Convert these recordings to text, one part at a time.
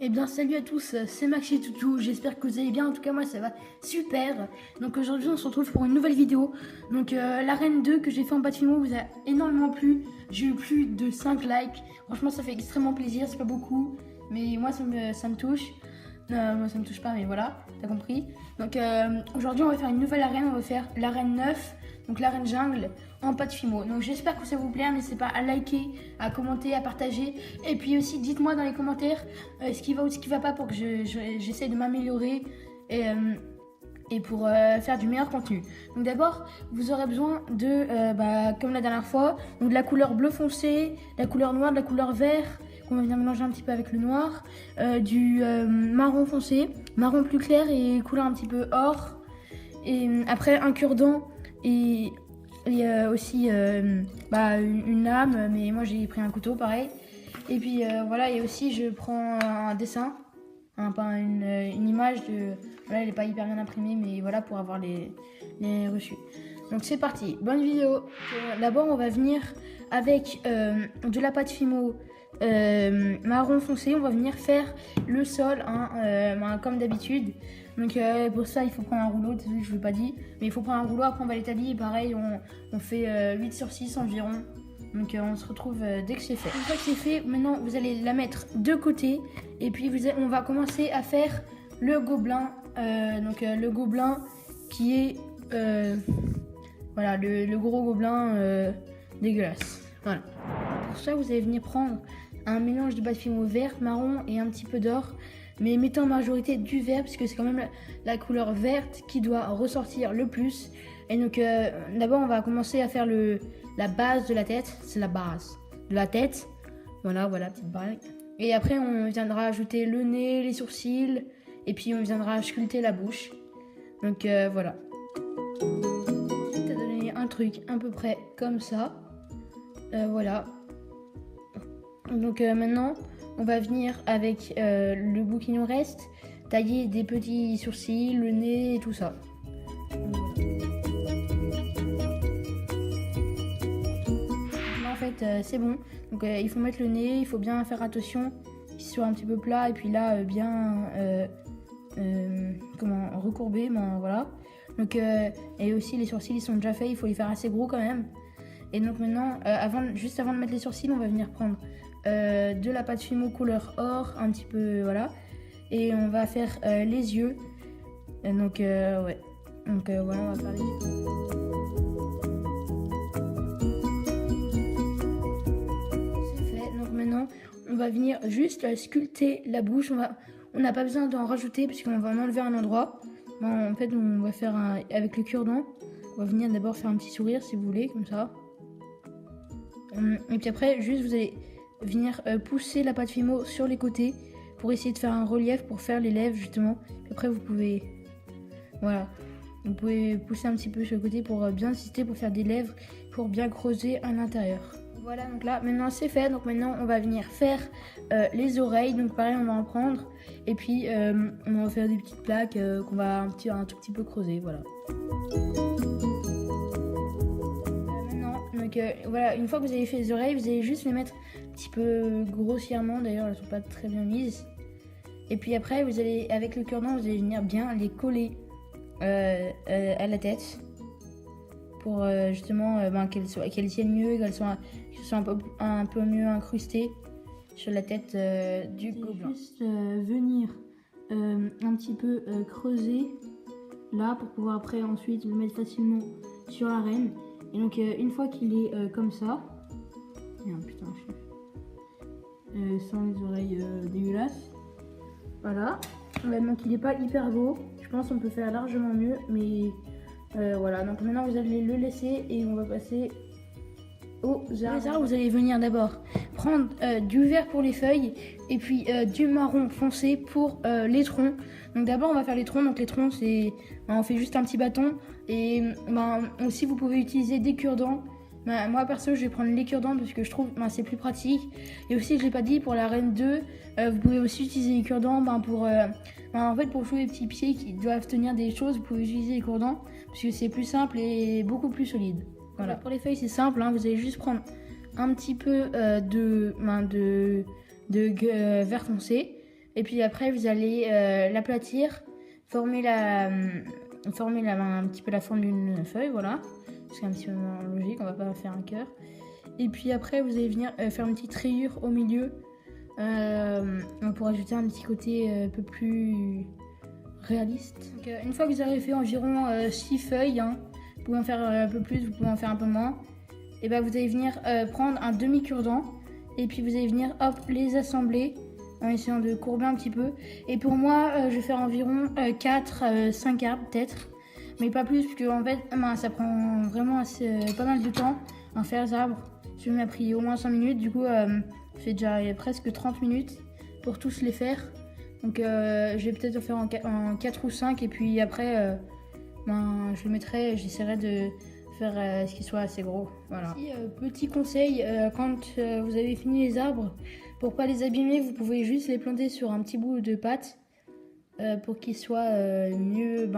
Eh bien salut à tous, c'est Maxi Toutou, j'espère que vous allez bien, en tout cas moi ça va super. Donc aujourd'hui on se retrouve pour une nouvelle vidéo. Donc l'arène 2 que j'ai fait en bas de Fimo vous a énormément plu, j'ai eu plus de 5 likes. Franchement ça fait extrêmement plaisir, c'est pas beaucoup, mais moi ça me touche. Moi ça me touche pas mais voilà, t'as compris. Donc aujourd'hui on va faire une nouvelle arène, on va faire l'arène 9, donc l'arène jungle en pas de Fimo. Donc j'espère que ça vous plaît, n'hésitez pas à liker, à commenter, à partager. Et puis aussi dites-moi dans les commentaires ce qui va ou ce qui va pas pour que j'essaie de m'améliorer et pour faire du meilleur contenu. Donc d'abord vous aurez besoin de, comme la dernière fois, donc de la couleur bleu foncé, de la couleur noire, de la couleur vert, qu'on va venir mélanger un petit peu avec le noir, du marron foncé, marron plus clair et couleur un petit peu or. Et après un cure-dent et aussi une lame, mais moi j'ai pris un couteau pareil. Et puis voilà, et aussi je prends un dessin, une image de. Voilà, elle n'est pas hyper bien imprimée, mais voilà pour avoir les reçus. Donc c'est parti, bonne vidéo. D'abord on va venir avec de la pâte Fimo marron foncé, on va venir faire le sol comme d'habitude. Donc pour ça il faut prendre un rouleau, désolé je ne vous l'ai pas dit, mais il faut prendre un rouleau, après on va l'étaler et pareil on fait 8 sur 6 environ. Donc on se retrouve dès que c'est fait. Une fois que c'est fait, maintenant vous allez la mettre de côté et puis on va commencer à faire le gobelin. Le gobelin qui est voilà, le gros gobelin dégueulasse. Voilà. Pour ça vous allez venir prendre un mélange de pâte Fimo vert, marron et un petit peu d'or. Mais mettez en majorité du vert parce que c'est quand même la couleur verte qui doit ressortir le plus. Et donc d'abord on va commencer à faire la base de la tête. C'est la base de la tête. Voilà, petite bague. Et après on viendra ajouter le nez, les sourcils. Et puis on viendra sculpter la bouche. Donc voilà. T'as donné un truc à peu près comme ça. Voilà. Donc maintenant on va venir avec le bout qui nous reste, tailler des petits sourcils, le nez et tout ça. Là en fait c'est bon, donc il faut mettre le nez, il faut bien faire attention qu'il soit un petit peu plat et puis là bien recourbé, voilà. Donc et aussi les sourcils ils sont déjà faits, il faut les faire assez gros quand même. Et donc maintenant, juste avant de mettre les sourcils, on va venir prendre de la pâte Fimo couleur or, un petit peu, voilà. Et on va faire les yeux. Et donc, ouais. Donc voilà, on va faire les yeux. C'est fait. Donc maintenant, on va venir juste sculpter la bouche. On n'a pas besoin d'en rajouter puisqu'on va en enlever un endroit. En fait, on va faire avec le cure-dent. On va venir d'abord faire un petit sourire si vous voulez, comme ça. Et puis après, juste vous allez venir pousser la pâte Fimo sur les côtés pour essayer de faire un relief pour faire les lèvres justement. Puis après vous pouvez, voilà, vous pouvez pousser un petit peu sur le côté pour bien insister pour faire des lèvres, pour bien creuser à l'intérieur. Voilà, donc là maintenant c'est fait. Donc maintenant on va venir faire les oreilles. Donc pareil on va en prendre et puis on va faire des petites plaques qu'on va un tout petit peu creuser, voilà. Donc voilà, une fois que vous avez fait les oreilles, vous allez juste les mettre un petit peu grossièrement, d'ailleurs elles sont pas très bien mises. Et puis après vous allez, avec le cure-dent, vous allez venir bien les coller à la tête pour justement qu'elles tiennent mieux, qu'elles soient un peu mieux incrustées sur la tête du gobelin. Juste venir un petit peu creuser là pour pouvoir après ensuite le mettre facilement sur l'arène. Et donc une fois qu'il est comme ça, putain, sans les oreilles dégueulasses, voilà. Donc il n'est pas hyper beau, je pense qu'on peut faire largement mieux, mais voilà. Donc maintenant vous allez le laisser et on va passer aux arbres. Vous allez venir d'abord prendre du vert pour les feuilles et puis du marron foncé pour les troncs. Donc d'abord on va faire les troncs. Donc les troncs c'est, on fait juste un petit bâton et aussi vous pouvez utiliser des cure-dents. Moi perso je vais prendre les cure-dents parce que je trouve c'est plus pratique. Et aussi je l'ai pas dit, pour la reine 2 vous pouvez aussi utiliser les cure-dents en fait pour jouer les petits pieds qui doivent tenir des choses, vous pouvez utiliser les cure-dents parce que c'est plus simple et beaucoup plus solide. Voilà, pour les feuilles c'est simple, vous allez juste prendre un petit peu de vert foncé. Et puis après, vous allez l'aplatir, former un petit peu la forme d'une feuille, voilà. C'est un petit peu logique, on va pas faire un cœur. Et puis après, vous allez venir faire une petite rayure au milieu pour ajouter un petit côté un peu plus réaliste. Donc, une fois que vous avez fait environ 6 feuilles, hein, vous pouvez en faire un peu plus, vous pouvez en faire un peu moins. Et ben vous allez venir prendre un demi-cure-dent et puis vous allez venir hop les assembler en essayant de courber un petit peu. Et pour moi, je vais faire environ 4-5 arbres peut-être, mais pas plus, parce que en fait, ça prend vraiment pas mal de temps à faire les arbres. Ça m'a pris au moins 5 minutes, du coup, ça fait déjà presque 30 minutes pour tous les faire. Donc, je vais peut-être le faire en 4 ou 5, et puis après, je le mettrai, j'essaierai de faire ce qui soit assez gros. Voilà. Ici, petit conseil, quand vous avez fini les arbres, pour pas les abîmer, vous pouvez juste les planter sur un petit bout de pâte pour qu'ils soient mieux,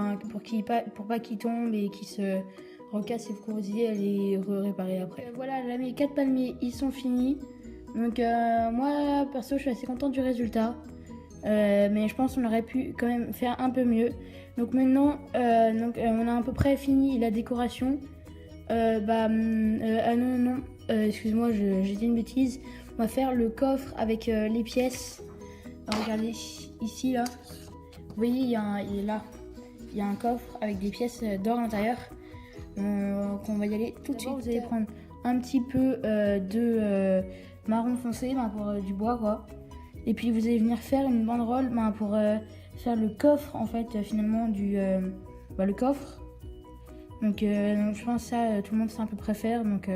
pour pas qu'ils tombent et qu'ils se recassent et vous pourriez à les réparer après. Voilà, là mes 4 palmiers, ils sont finis. Donc moi, perso, je suis assez contente du résultat. Mais je pense qu'on aurait pu quand même faire un peu mieux. Donc maintenant, on a à peu près fini la décoration. Non, excuse-moi, j'ai dit une bêtise. On va faire le coffre avec les pièces. Alors, regardez, ici, là. Vous voyez, il y a un coffre avec des pièces d'or à l'intérieur. Qu'on va y aller tout de suite. Vous allez prendre un petit peu de marron foncé pour du bois, quoi. Et puis vous allez venir faire une banderole pour faire le coffre, en fait, finalement, le coffre. Donc je pense que ça, tout le monde sait à peu près faire, donc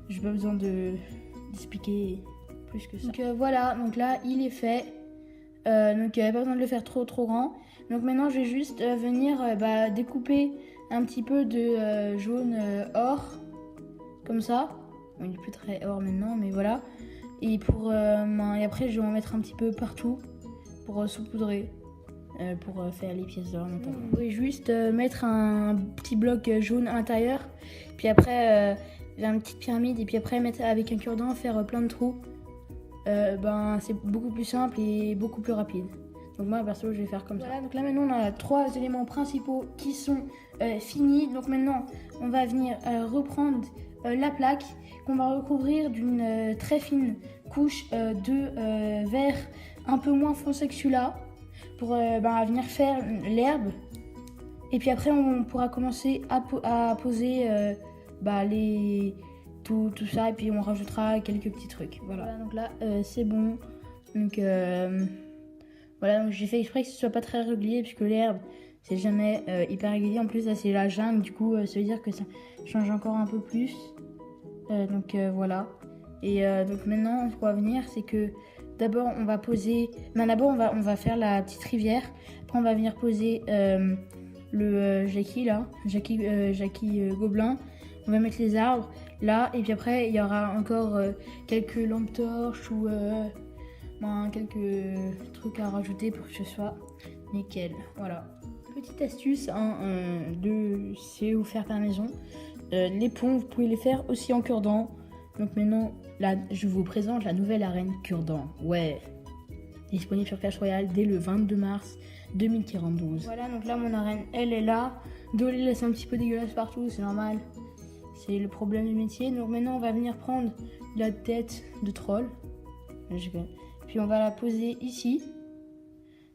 j'ai pas besoin d'expliquer plus que ça. Donc voilà, donc là, il est fait. Donc il n'y a pas besoin de le faire trop grand. Donc maintenant, je vais juste venir découper un petit peu de jaune or, comme ça. Bon, il est plus très or maintenant, mais voilà. Et et après, je vais en mettre un petit peu partout pour saupoudrer, pour faire les pièces d'or notamment. Vous pouvez juste mettre un petit bloc jaune à l'intérieur, puis après faire une petite pyramide, et puis après mettre avec un cure-dent, faire plein de trous. C'est beaucoup plus simple et beaucoup plus rapide. Donc moi perso je vais faire comme ça. Voilà, donc là maintenant on a 3 éléments principaux qui sont finis. Donc maintenant on va venir reprendre la plaque qu'on va recouvrir d'une très fine couche de verre un peu moins foncé que celui-là pour venir faire l'herbe. Et puis après on pourra commencer à poser tout ça, et puis on rajoutera quelques petits trucs. Voilà, donc là c'est bon. Donc voilà, donc j'ai fait exprès que ce soit pas très régulier puisque l'herbe c'est jamais hyper régulier. En plus là c'est la jungle, du coup ça veut dire que ça change encore un peu plus. Voilà. Et donc maintenant ce qu'on va venir, c'est que d'abord on va poser, on va faire la petite rivière. Après on va venir poser le Jackie là, Jackie Gobelin. On va mettre les arbres là, et puis après il y aura encore quelques lampes torches ou quelques trucs à rajouter pour que ce soit nickel. Voilà. Petite astuce de si vous faire par maison. Les ponts, vous pouvez les faire aussi en cure-dent. Donc maintenant, là, je vous présente la nouvelle arène cure-dent. Ouais. Disponible sur Clash Royale dès le 22 mars 2042. Voilà, donc là mon arène, elle est là. De l'île, c'est un petit peu dégueulasse partout, c'est normal. C'est le problème du métier. Donc maintenant on va venir prendre la tête de troll. Puis on va la poser ici.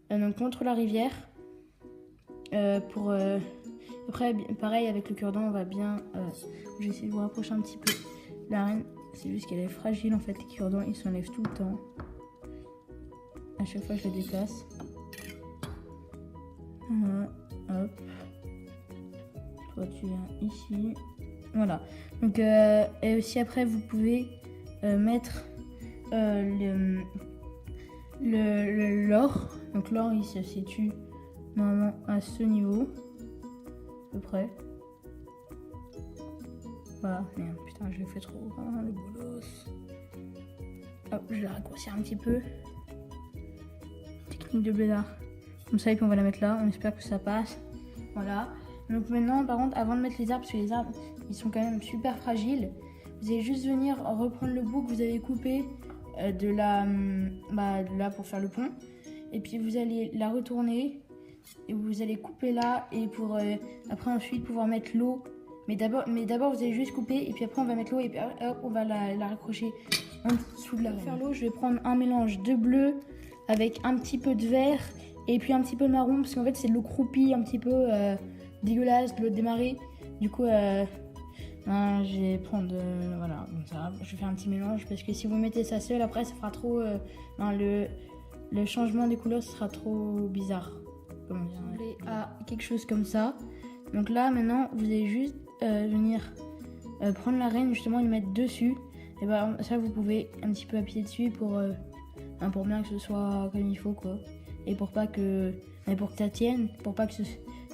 Donc contre la rivière. Après pareil avec le cure-dent, on va bien... je vais essayer de vous rapprocher un petit peu. La reine, c'est juste qu'elle est fragile en fait. Les cure-dents ils s'enlèvent tout le temps. À chaque fois je la déplace. Hop. Toi tu viens ici. Voilà. Donc et aussi après vous pouvez mettre l'or. Donc l'or il se situe normalement à ce niveau à peu près. Voilà. Merde, putain je l'ai fait trop grand le bolos. Hop, je vais la raccourcir un petit peu. Technique de blédard. Comme ça et puis on va la mettre là. On espère que ça passe. Voilà. Donc maintenant par contre avant de mettre les arbres, parce que les arbres ils sont quand même super fragiles, vous allez juste venir reprendre le bout que vous avez coupé de là pour faire le pont. et puis vous allez la retourner et vous allez couper là et pour après ensuite pouvoir mettre l'eau. Mais d'abord vous allez juste couper et puis après on va mettre l'eau et puis hop, on va la raccrocher en dessous de la reine. Pour faire l'eau, je vais prendre un mélange de bleu avec un petit peu de vert et puis un petit peu de marron parce qu'en fait c'est de l'eau croupie un petit peu dégueulasse, de l'eau de marée. Du coup je vais prendre voilà, comme ça, je vais faire un petit mélange parce que si vous mettez ça seul après ça fera trop le changement des couleurs sera trop bizarre. Comment dire, à quelque chose comme ça. Donc là maintenant vous allez juste venir prendre la reine justement et le mettre dessus. Et ben ça vous pouvez un petit peu appuyer dessus pour bien que ce soit comme il faut quoi. Et pour pas que ça tienne, pour pas que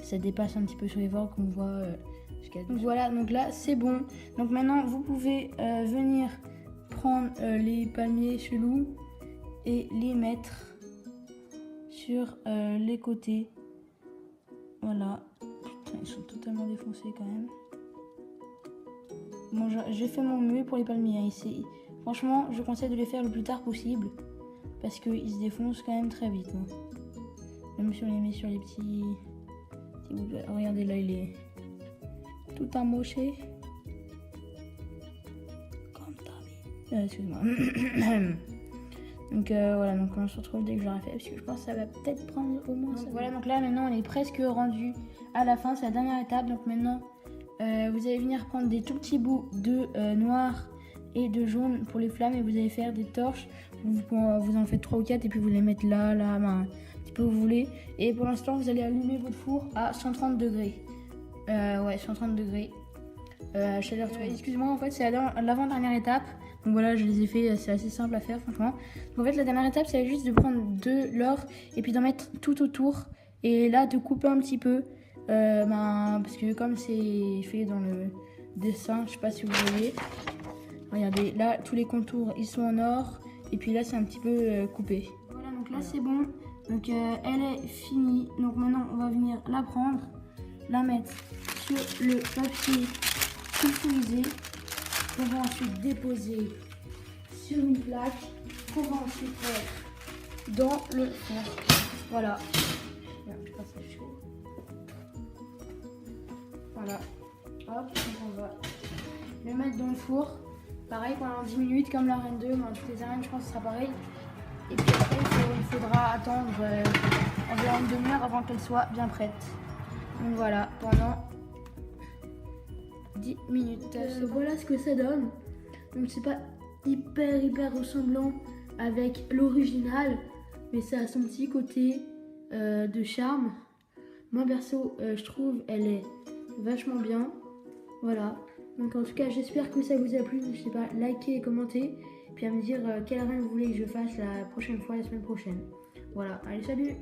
ça dépasse un petit peu sur les bords qu'on voit donc voilà, donc là c'est bon. Donc maintenant vous pouvez venir prendre les palmiers chelous et les mettre sur les côtés. Voilà. Putain, ils sont totalement défoncés quand même. Bon, j'ai fait mon mieux pour les palmiers. Hein. Franchement, je conseille de les faire le plus tard possible parce qu'ils se défoncent quand même très vite. Hein. Même si on les met sur les petits bouts de... Regardez là, il est tout amoché. Comme t'as excuse-moi. Donc voilà, donc on se retrouve dès que j'aurai fait parce que je pense que ça va peut-être prendre au moins. Donc voilà, donc là maintenant on est presque rendu à la fin, c'est la dernière étape. Donc maintenant vous allez venir prendre des tout petits bouts de noir et de jaune pour les flammes et vous allez faire des torches. Vous en faites 3 ou 4 et puis vous les mettez là, un petit peu où vous voulez. Et pour l'instant vous allez allumer votre four à 130 degrés. Ouais, 130 degrés. Chaleur excuse-moi, en fait c'est l'avant-dernière étape. Donc voilà, je les ai fait, c'est assez simple à faire franchement. Donc en fait la dernière étape c'est juste de prendre de l'or et puis d'en mettre tout autour. Et là de couper un petit peu. Parce que comme c'est fait dans le dessin, je sais pas si vous voyez. Regardez, là tous les contours ils sont en or. Et puis là c'est un petit peu coupé. Voilà, donc là c'est bon. Donc elle est finie. Donc maintenant on va venir la prendre, la mettre sur le papier sulfurisé. On va ensuite déposer sur une plaque qu'on va ensuite mettre dans le four. Voilà. Je passe à chaud. Voilà. Hop, donc on va le mettre dans le four. Pareil pendant 10 minutes comme la reine 2, dans toutes les arènes je pense que ce sera pareil. Et puis après il faudra attendre environ une demi-heure avant qu'elle soit bien prête. Donc voilà, pendant 10 minutes. Voilà ce que ça donne. Donc c'est pas hyper ressemblant avec l'original, mais ça a son petit côté de charme. Moi perso, je trouve elle est vachement bien. Voilà. Donc en tout cas, j'espère que ça vous a plu. N'hésitez pas à liker et commenter. Puis à me dire quelle reine vous voulez que je fasse la prochaine fois, la semaine prochaine. Voilà. Allez, salut!